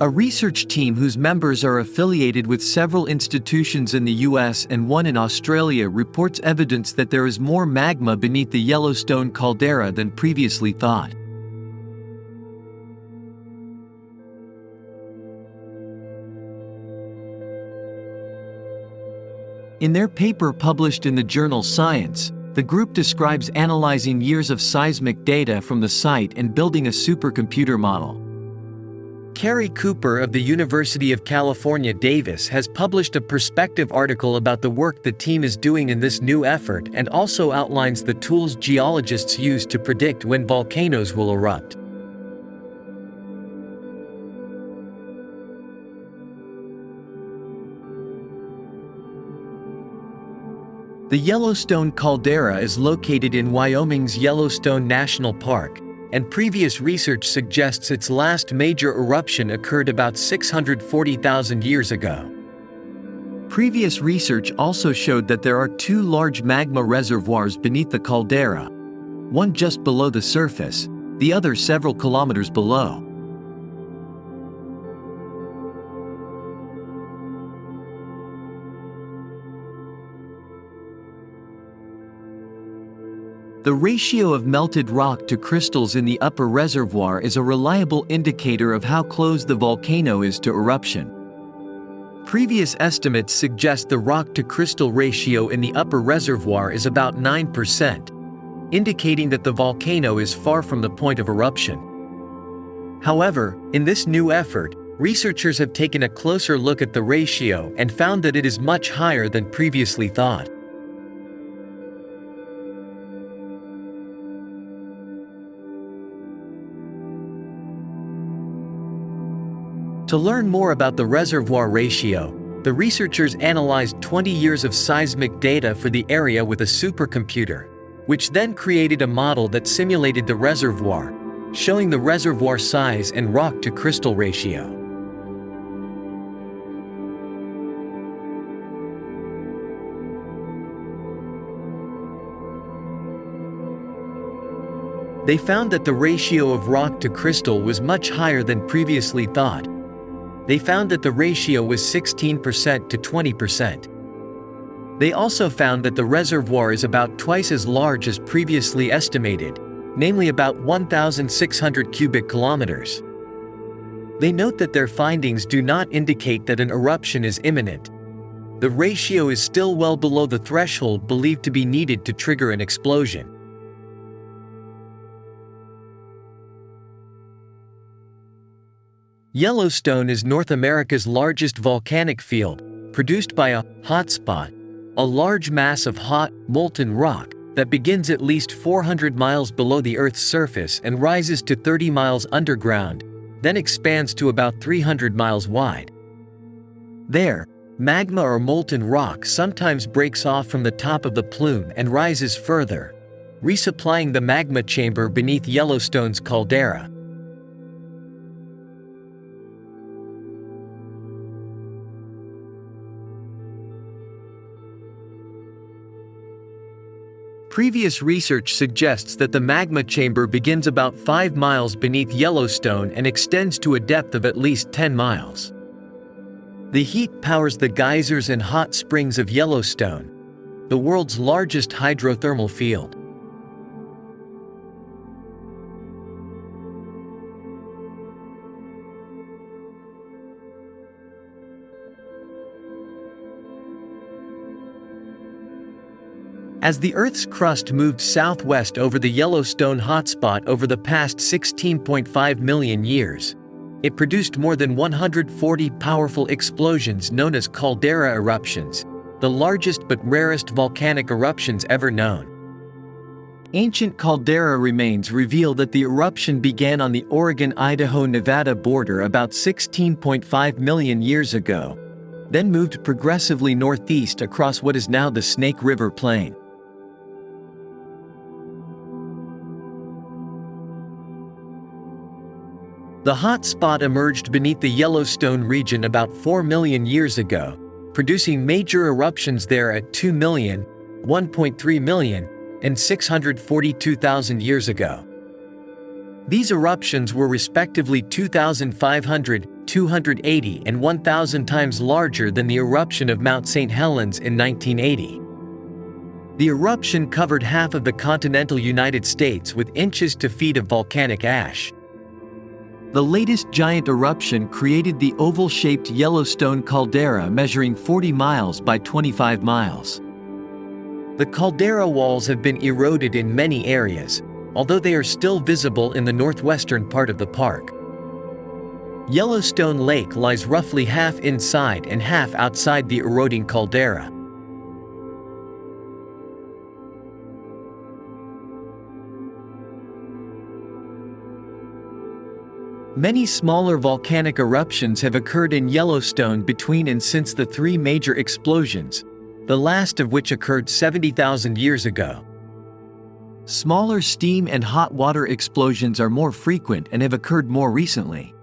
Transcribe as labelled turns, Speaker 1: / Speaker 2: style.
Speaker 1: A research team whose members are affiliated with several institutions in the US and one in Australia reports evidence that there is more magma beneath the Yellowstone caldera than previously thought. In their paper published in the journal Science, the group describes analyzing years of seismic data from the site and building a supercomputer model. Carrie Cooper of the University of California, Davis has published a perspective article about the work the team is doing in this new effort and also outlines the tools geologists use to predict when volcanoes will erupt. The Yellowstone caldera is located in Wyoming's Yellowstone National Park, and previous research suggests its last major eruption occurred about 640,000 years ago. Previous research also showed that there are two large magma reservoirs beneath the caldera, one just below the surface, the other several kilometers below. The ratio of melted rock to crystals in the upper reservoir is a reliable indicator of how close the volcano is to eruption. Previous estimates suggest the rock-to-crystal ratio in the upper reservoir is about 9%, indicating that the volcano is far from the point of eruption. However, in this new effort, researchers have taken a closer look at the ratio and found that it is much higher than previously thought. To learn more about the reservoir ratio, the researchers analyzed 20 years of seismic data for the area with a supercomputer, which then created a model that simulated the reservoir, showing the reservoir size and rock-to-crystal ratio. They found that the ratio of rock to crystal was much higher than previously thought. They found that the ratio was 16% to 20%. They also found that the reservoir is about twice as large as previously estimated, namely about 1,600 cubic kilometers. They note that their findings do not indicate that an eruption is imminent. The ratio is still well below the threshold believed to be needed to trigger an explosion. Yellowstone is North America's largest volcanic field, produced by a hotspot, a large mass of hot, molten rock that begins at least 400 miles below the Earth's surface and rises to 30 miles underground, then expands to about 300 miles wide. There, magma or molten rock sometimes breaks off from the top of the plume and rises further, resupplying the magma chamber beneath Yellowstone's caldera. Previous research suggests that the magma chamber begins about 5 miles beneath Yellowstone and extends to a depth of at least 10 miles. The heat powers the geysers and hot springs of Yellowstone, the world's largest hydrothermal field. As the Earth's crust moved southwest over the Yellowstone hotspot over the past 16.5 million years, it produced more than 140 powerful explosions known as caldera eruptions, the largest but rarest volcanic eruptions ever known. Ancient caldera remains reveal that the eruption began on the Oregon-Idaho-Nevada border about 16.5 million years ago, then moved progressively northeast across what is now the Snake River Plain. The hot spot emerged beneath the Yellowstone region about 4 million years ago, producing major eruptions there at 2 million, 1.3 million, and 642,000 years ago. These eruptions were respectively 2,500, 280 and 1,000 times larger than the eruption of Mount St. Helens in 1980. The eruption covered half of the continental United States with inches to feet of volcanic ash. The latest giant eruption created the oval-shaped Yellowstone caldera measuring 40 miles by 25 miles. The caldera walls have been eroded in many areas, although they are still visible in the northwestern part of the park. Yellowstone Lake lies roughly half inside and half outside the eroding caldera. Many smaller volcanic eruptions have occurred in Yellowstone between and since the three major explosions, the last of which occurred 70,000 years ago. Smaller steam and hot water explosions are more frequent and have occurred more recently.